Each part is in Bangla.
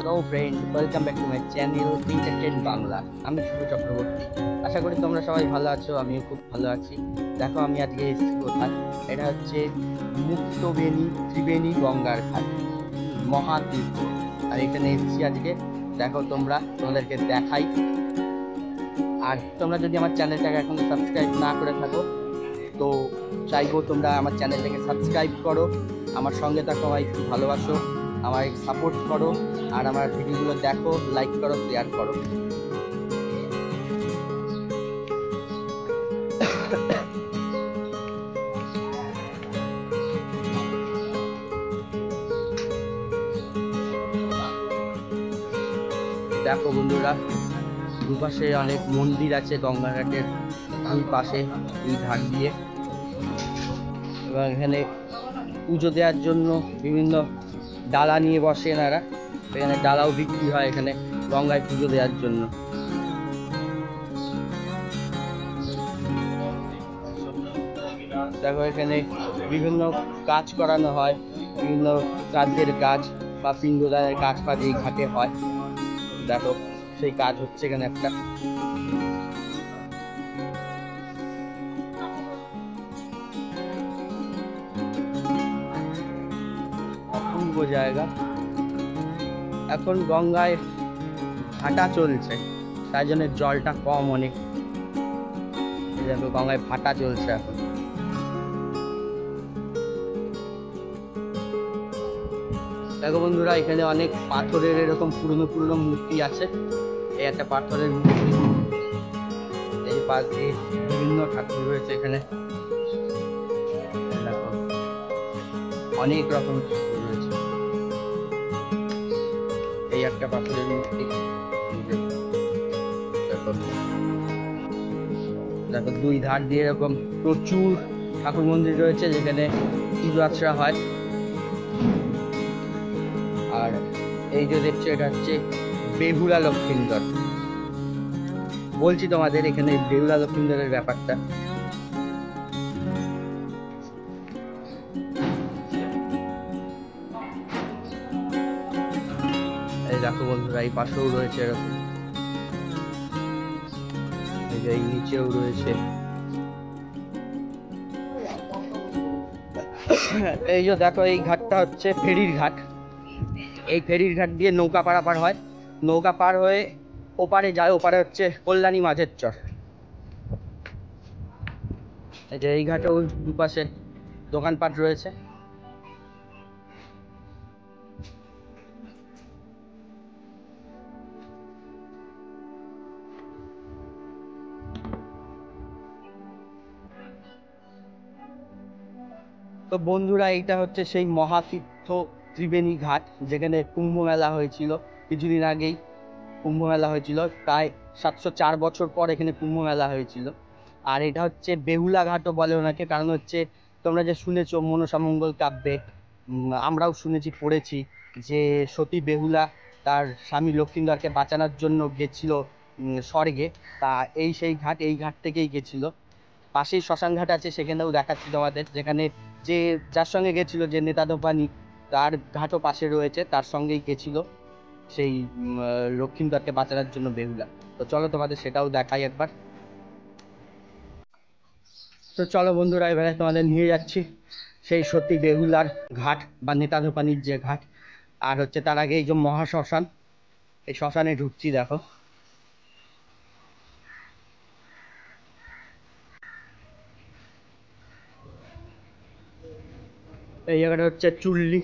Hello friend, welcome back to my channel entertain Bangla. আমি শুভ চক্রবর্তী। আশা করি তোমরা সবাই ভালো আছো, আমিও খুব ভালো আছি। দেখো আমি আজকে এসেছি কোথায়, এটা হচ্ছে মুক্তবেণী ত্রিবেণী গঙ্গার ঘাট, মহাতীর্থ। আর এখানে এসেছি আজকে, দেখো তোমাদেরকে দেখাই। আর তোমরা যদি আমার চ্যানেলটাকে এখন সাবস্ক্রাইব না করে থাকো তো চাইবো তোমরা আমার চ্যানেলটাকে সাবস্ক্রাইব করো, আমার সঙ্গে থাকো, আমায় একটু ভালোবাসো, আমায় সাপোর্ট করো, আর আমার ভিডিওগুলো দেখো, লাইক করো, শেয়ার করো। দেখো বন্ধুরা, দুপাশে অনেক মন্দির আছে গঙ্গাঘাটের দুই পাশে, দুই ধার দিয়ে। এবং এখানে পুজো দেওয়ার জন্য বিভিন্ন ডালা নিয়ে বসে এনারা, এখানে ডালাও বিক্রি হয় এখানে গঙ্গায় পুজো দেওয়ার জন্য। দেখো এখানে বিভিন্ন কাজ করানো হয়, বিভিন্ন কাজের কাজ বা পিণ্ডদানের কাজ ফাজ এই ঘাটে হয়। দেখো সেই কাজ হচ্ছে এখানে একটা। অপূর্ব জায়গা। এখন গঙ্গায় ভাটা চলছে, তাই জন্য জলটা কম অনেক। দেখো গঙ্গায় ভাটা চলছে এখন। দেখো বন্ধুরা, এখানে অনেক পাথরের এরকম পুরনো পুরনো মূর্তি আছে। এই একটা পাথরের মূর্তি, এই পাশ দিয়ে বিভিন্ন ঠাকুর রয়েছে এখানে। দেখো অনেক রকম ঠাকুর রয়েছে। এই একটা পাথরের মূর্তি। দেখো দেখো দুই ধার দিয়ে এরকম প্রচুর ঠাকুর মন্দির রয়েছে যেখানে পুজো আর্চা হয়। আর এই যে দেখছো, এটা হচ্ছে বেহুলা লক্ষিন্দর। বলছি তোমাদের এখানে বেহুলা লক্ষিন্দরের ব্যাপারটা। এই দেখো বন্ধুরা, এই পাশেও রয়েছে এরকম, এই নিচেও রয়েছে। এই যে দেখো, এই ঘাটটা হচ্ছে ফেরির ঘাট। এই ফেরির ঘাট দিয়ে নৌকা পারাপার হয়, নৌকা পার হয়ে ওপারে যায়। ওপারে হচ্ছে কল্যাণী মাঝের চর। এই যে এই ঘাটেও দুপাশে দোকানপাট রয়েছে। তো বন্ধুরা, এইটা হচ্ছে সেই মহাতীর্থ ত্রিবেণী ঘাট, যেখানে কুম্ভ মেলা হয়েছিল কিছুদিন আগেই। কুম্ভ মেলা হয়েছিল প্রায় 704 বছর পর এখানে কুম্ভ মেলা হয়েছিল। আর এটা হচ্ছে বেহুলা ঘাটও বলে ওনাকে, কারণ হচ্ছে তোমরা যে শুনেছো মনসামঙ্গল কাব্যে, আমরাও শুনেছি, পড়েছি যে সতী বেহুলা তার স্বামী লক্ষিন্দরকে বাঁচানোর জন্য গেছিল স্বর্গে। তা এই সেই ঘাট, এই ঘাট থেকেই গেছিল। পাশেই শ্মশান ঘাট আছে, সেখানেও দেখাচ্ছি তোমাদের, যেখানে যার সঙ্গে গেছিল, যে নেতা দোপানি, তার ঘাটও পাশে রয়েছে, তার সঙ্গেই গেছিল সেই লক্ষিন্দরকে বাঁচানোর জন্য বেহুলা। তো চলো তোমাদের সেটাও দেখাই একবার। তো চলো বন্ধুরা, এবারে তোমাদের নিয়ে যাচ্ছি সেই সত্যি বেহুলার ঘাট বা নেতা দোপানির যে ঘাট। আর হচ্ছে তার আগে এই যে মহাশ্মশান, এই শ্মশানে ঢুকছি। দেখো এই জায়গাটা হচ্ছে চুল্লি,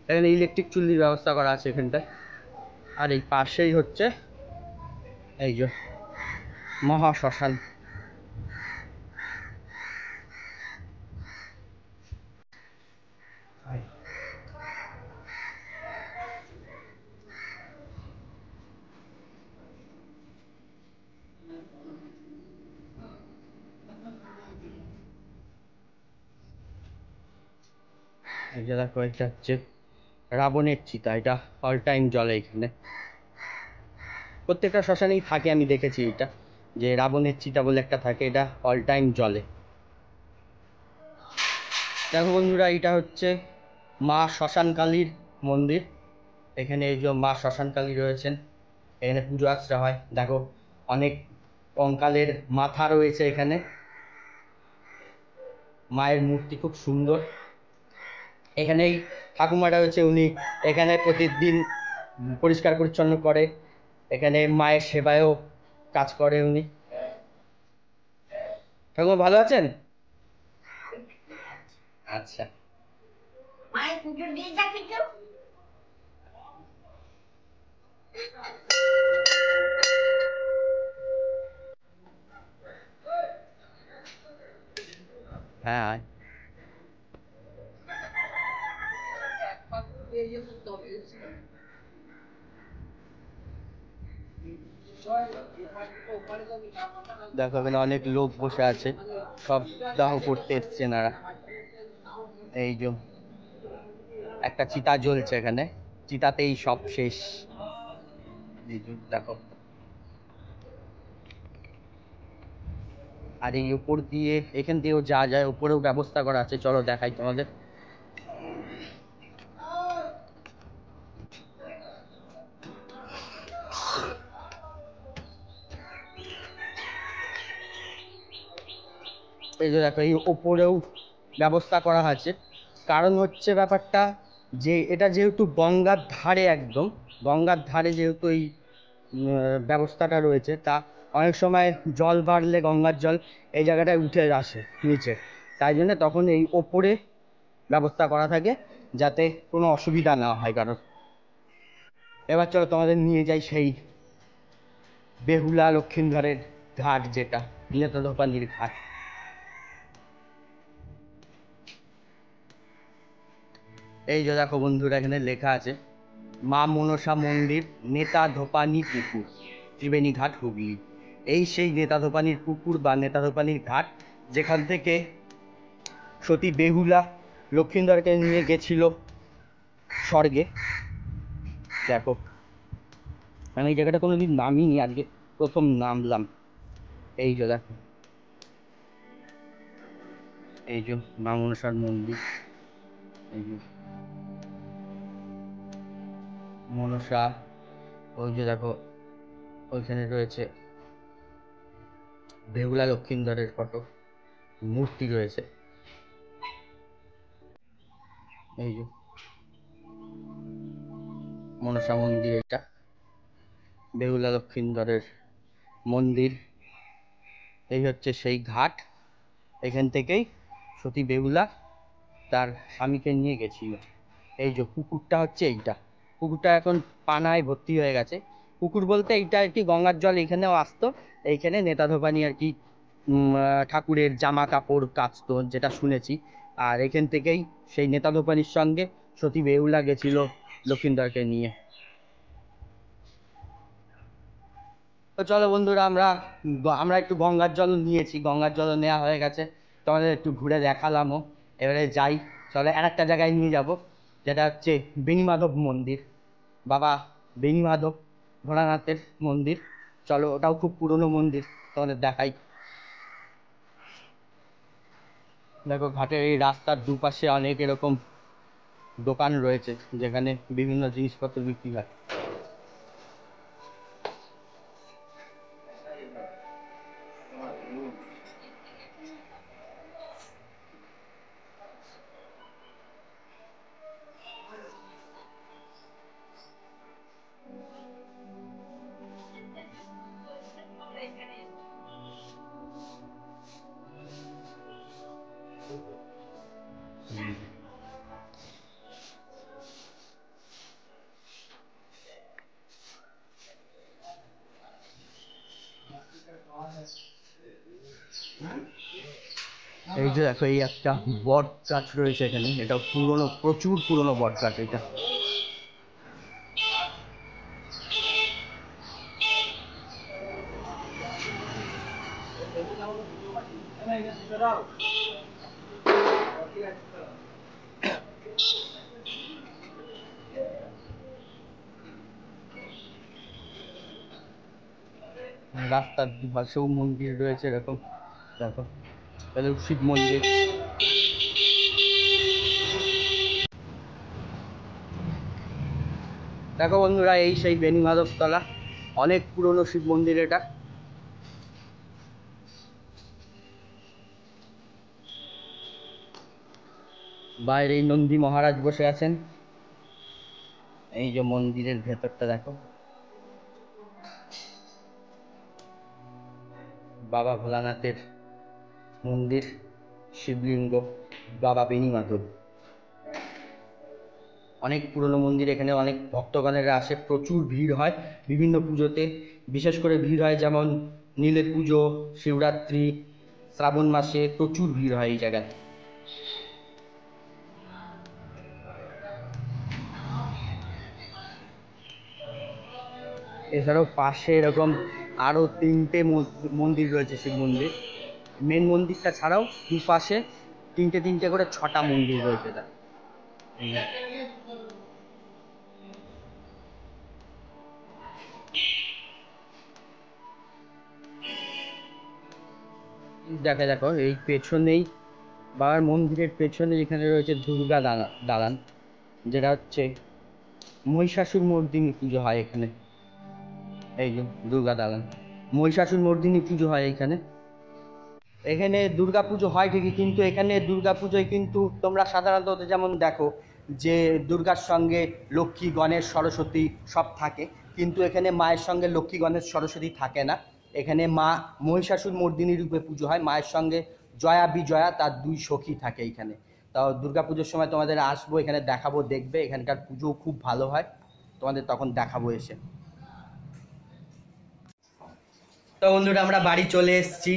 এখানে ইলেকট্রিক চুল্লির ব্যবস্থা করা আছে এখানটায়। আর এই পাশেই হচ্ছে এই যে মহাশ্মশান। এই যে দেখো, এটা হচ্ছে রাবণের চিতা, এটা অল টাইম জ্বলে এখানে। প্রত্যেকটা শ্মশানেই থাকে, আমি দেখেছি এটা, যে রাবণের চিতা বলে একটা থাকে, এটা অল টাইম জ্বলে। দেখো বন্ধুরা, এটা হচ্ছে মা শ্মশানকালীর মন্দির। এখানে এই যে মা শ্মশানকালী রয়েছেন, এখানে পুজো আর্চা হয়। দেখো অনেক কঙ্কালের মাথা রয়েছে এখানে, মায়ের মূর্তি খুব সুন্দর। এখানেই ঠাকুমাটা রয়েছে, উনি এখানে প্রতিদিন পরিষ্কার পরিচ্ছন্ন করে, এখানে মায়ের সেবায়ও কাজ করে উনি। ঠাকুমা ভালো আছেন? আচ্ছা। হ্যাঁ, দেখো এখানে অনেক লোক বসে আছে, সব দাহ করতে এসছে এনারা। এই যে একটা চিতা জ্বলছে এখানে, চিতাতেই সব শেষ। এই যে দেখো, আর এই উপর দিয়ে এখান দিয়েও যা যায়, উপরেও ব্যবস্থা করা আছে, চলো দেখাই তোমাদের। এই যে দেখো, এই ওপরেও ব্যবস্থা করা আছে। কারণ হচ্ছে ব্যাপারটা যে এটা যেহেতু গঙ্গার ধারে, একদম গঙ্গার ধারে যেহেতু এই ব্যবস্থাটা রয়েছে, তা অনেক সময় জল বাড়লে গঙ্গার জল এই জায়গাটায় উঠে আসে নিচে, তাই জন্য তখন এই ওপরে ব্যবস্থা করা থাকে যাতে কোনো অসুবিধা না হয় কারণ। এবার চলো তোমাদের নিয়ে যাই সেই বেহুলা লক্ষিন্দরের ঘাট, যেটা নেত্রদোপানির ঘাট। এই যে দেখো বন্ধুরা, এখানে লেখা আছে মা মনসা মন্দির, নেতা ধোপানি পুকুর, ত্রিবেণী ঘাট, হুগলি। এই সেই নেতা ধোপানির পুকুর বা নেতা ধোপানির ঘাট, যেখান থেকে সতী বেহুলা লক্ষিন্দরকে নিয়ে গেছিল স্বর্গে। দেখো আমি এই জায়গাটা কোনোদিন নামিনি, আজকে প্রথম নামলাম। এই যে দেখো, এই যে মা মনসার মন্দির, এই যে মনসা, ওই যে দেখো ওইখানে রয়েছে বেহুলা লক্ষিন্দরের ফটো, মূর্তি রয়েছে। এই যে মনসা মন্দির, এটা বেহুলা লক্ষিন্দরের মন্দির। এই হচ্ছে সেই ঘাট, এখান থেকেই সতী বেহুলা তার স্বামীকে নিয়ে গেছিল। এই যে পুকুরটা হচ্ছে এইটা, পুকুরটা এখন পানায় ভর্তি হয়ে গেছে। পুকুর বলতে এইটা আর কি, গঙ্গার জল এখানেও আসতো, এইখানে নেতা ধোপানি আর কি ঠাকুরের জামা কাপড় কাচতো, যেটা শুনেছি। আর এখান থেকেই সেই নেতা ধোপানির সঙ্গে সতী বেহুলা গেছিল লক্ষিন্দরকে নিয়ে। তো চলো বন্ধুরা, আমরা আমরা একটু গঙ্গার জল নিয়েছি, গঙ্গার জল নেওয়া হয়ে গেছে, তোমাদের একটু ঘুরে দেখালামও। এবারে যাই, চলো আর একটা জায়গায় নিয়ে যাব, যেটা হচ্ছে বেণীমাধব মন্দির, বাবা বেণীমাধব ভোলানাথের মন্দির। চলো, ওটাও খুব পুরনো মন্দির, তোমাদের দেখাই। দেখো ঘাটের এই রাস্তার দুপাশে অনেক এরকম দোকান রয়েছে, যেখানে বিভিন্ন জিনিসপত্র বিক্রি হয়। এই যে দেখো, এই একটা বট গাছ রয়েছে এখানে, এটা পুরনো, প্রচুর পুরনো বট গাছ এটা। রাস্তার দুপাশেও মন্দির রয়েছে এরকম, দেখো তাহলে শিব মন্দির। দেখো বন্ধুরা, এই সেই বেণীমাধবতলা, অনেক পুরনো শিব মন্দির এটা। বাইরে নন্দী মহারাজ বসে আছেন। এই যে মন্দিরের ভেতরটা দেখো, বাবা ভোলানাথের মন্দির, শিবলিঙ্গ, বাবা বেণীমাধব। অনেক পুরনো মন্দির, এখানে অনেক ভক্তগণেরা আসে, প্রচুর ভিড় হয় বিভিন্ন পুজোতে। বিশেষ করে ভিড় হয় যেমন নীলের পুজো, শিবরাত্রি, শ্রাবণ মাসে প্রচুর ভিড় হয় এই জায়গায়। এছাড়াও পাশে এরকম আরও 3টে মন্দির রয়েছে, শিব মন্দির। মেন মন্দিরটা ছাড়াও দুপাশে 3টে করে 6টা মন্দির রয়েছে তার। দেখো এই পেছনেই বাবার মন্দিরের পেছনে এখানে রয়েছে দুর্গা দালান, যেটা হচ্ছে মহিষাসুর মর্দিনী পুজো হয় এখানে। এই যে দুর্গা দালান, মহিষাসুর মর্দিনী পুজো হয় এখানে। এখানে দুর্গা পুজো হয় ঠিকই, কিন্তু এখানে দুর্গা পুজোয় কিন্তু তোমরা সাধারণত যেমন দেখো যে দুর্গার সঙ্গে লক্ষ্মী, গণেশ, সরস্বতী সব থাকে, কিন্তু এখানে মায়ের সঙ্গে লক্ষ্মী, গণেশ, সরস্বতী থাকে না। এখানে মা মহিষাসুর মর্দিনী রূপে পুজো হয়। মায়ের সঙ্গে জয়া, বিজয়া, তার 2 সখী থাকে এখানে। তাও দুর্গা পুজোর সময় তোমাদের আসবো, এখানে দেখাবো, দেখবে এখানকার পুজো খুব ভালো হয়, তোমাদের তখন দেখাবো এসে। তো বন্ধুরা, আমরা বাড়ি চলে এসেছি।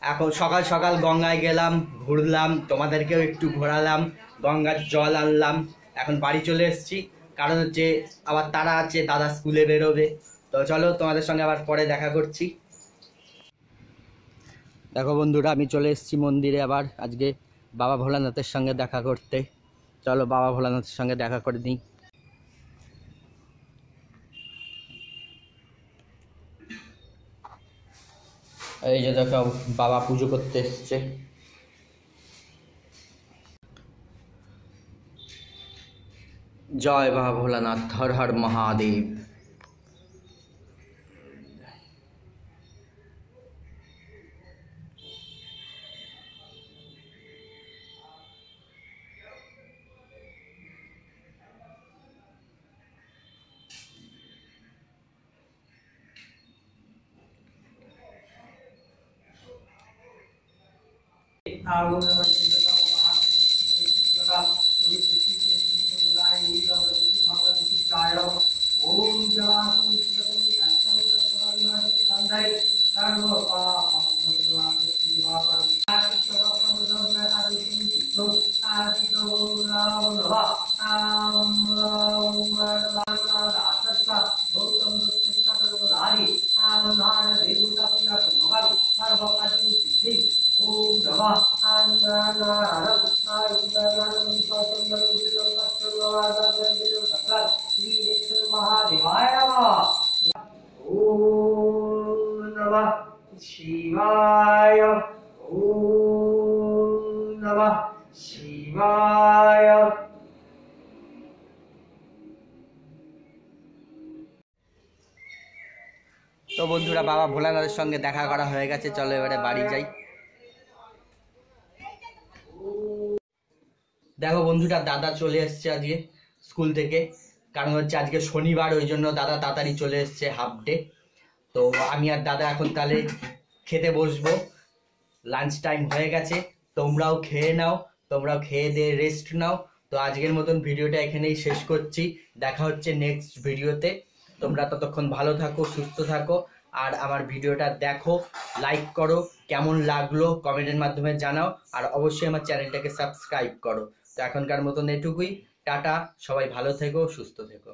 এখন সকাল সকাল গঙ্গায় গেলাম, ঘুরলাম, তোমাদেরকেও একটু ঘোরালাম, গঙ্গার জল আনলাম। এখন বাড়ি চলে এসেছি, কারণ হচ্ছে আবার তারা আছে, দাদা স্কুলে বেরোবে। তো চলো, তোমাদের সঙ্গে আবার পরে দেখা করছি। দেখো বন্ধুরা, আমি চলে এসেছি মন্দিরে আবার আজকে বাবা ভোলানাথের সঙ্গে দেখা করতে। চলো বাবা ভোলানাথের সঙ্গে দেখা করে নিই। এই যে দেখো, বাবা পুজো করতে এসছে। জয় বাবা ভোলানাথ, হর হর মহাদেব। शिवाय ओम नमः शिवाय। তো বন্ধুরা, বাবা ভোলানাথের সঙ্গে দেখা করা হয়ে গেছে, চলো এবারে বাড়ি যাই। দেখো বন্ধুরা, দাদা চলে এসছে আজকে স্কুল থেকে, কারণ হচ্ছে আজকে শনিবার, ওই জন্য দাদা তাড়াতাড়ি চলে এসছে, হাফ ডে। তো আমি আর দাদা এখন তাহলে খেতে বসবো, লাঞ্চ টাইম হয়ে গেছে। তোমরাও খেয়ে নাও, তোমরাও খেয়ে দিয়ে রেস্ট নাও। তো আজকের মতন ভিডিওটা এখানেই শেষ করছি, দেখা হচ্ছে নেক্সট ভিডিওতে। তোমরা ততক্ষণ ভালো থাকো, সুস্থ থাকো, আর আমার ভিডিওটা দেখো, লাইক করো, কেমন লাগলো কমেন্টের মাধ্যমে জানাও, আর অবশ্যই আমার চ্যানেলটাকে সাবস্ক্রাইব করো। তো এখনকার মতন এটুকুই, টাটা, সবাই ভালো থেকো, সুস্থ থেকো।